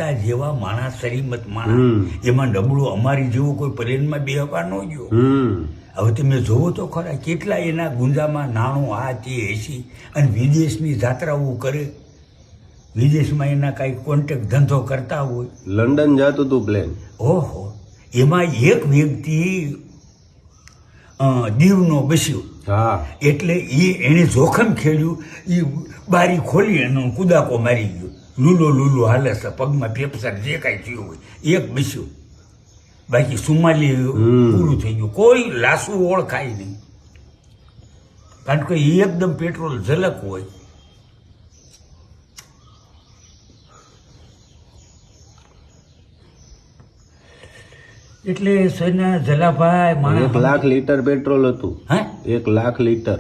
નેતા જેવા માણસ શરીમત માણસ એમાં નબળું અમારી જેવું કોઈ પ્લેનમાં બેહવા ન ગયો. હવે તમે જોવો તો ખરા કેટલા એના ગુંજામાં નાણું આ તે એસી અને વિદેશની જાત્રાઓ કરે, વિદેશમાં એના કાંઈ કોન્ટેક્ટ ધંધો કરતા હોય. લંડન જતું હતું પ્લેન. ઓહો, એમાં એક વ્યક્તિ દીવનો બસ્યો. હા, એટલે એને જોખમ ખેડ્યું, એ બારી ખોલી અને કુદાકો મારી ગયો. લૂલો હાલે છે, પગમાં ફેફસાર જે કાંઈ થયું હોય એક બસ્યો, બાકી સુમાલી પૂરું થઈ ગયું. કોઈ લાસુ ઓળખાય નહીં, કારણ કે એ એકદમ પેટ્રોલ ઝલક હોય. એટલે સોના જલાભાઈ માણસ 1 લાખ લીટર પેટ્રોલ હતું. હા, 1 lakh litre.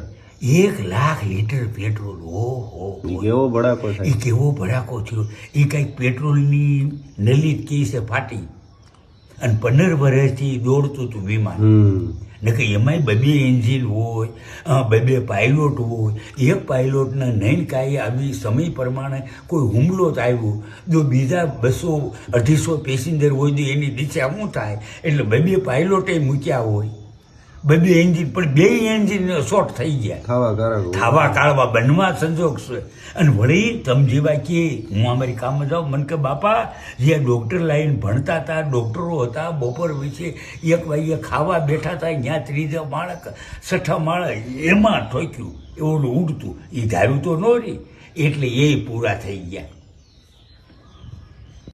1 lakh litre petrol. ઓહો, કેવો ભડાકો એ થાય. કેવો ભડાકો થયો. એ કંઈક પેટ્રોલની નલી કી છે ફાટી, અને 15 વર્ષથી દોડતું હતું વિમાન. ને કે એમાંય 2 એન્જિન હોય, 2 પાયલોટ હોય. એક પાયલોટને નહીં કાંઈ આવી સમય પ્રમાણે કોઈ હુમલો જ આવ્યો, જો બીજા 200-250 પેસેન્જર હોય તો એની દિશા શું થાય? એટલે 2 પાયલોટે મૂક્યા હોય, 2 એન્જિન, પણ 2 એન્જિન શોર્ટ થઈ ગયા. થાવા કાળવા બનવા સંજોગ છે. અને વળી તમે જેવા કે હું અમેરિકામાં જાઉં, મને કે બાપા જ્યાં ડૉક્ટર લાઈન ભણતા હતા, ડૉક્ટરો હતા, બપોર વિશે 1 વાગ્યે ખાવા બેઠા હતા, ત્યાં 3જા માળ 6ઠા માળ એમાં ઠોક્યું, એવું ઉડતું. એ ધાર્યું તો ન રહી, એટલે એ પૂરા થઈ ગયા.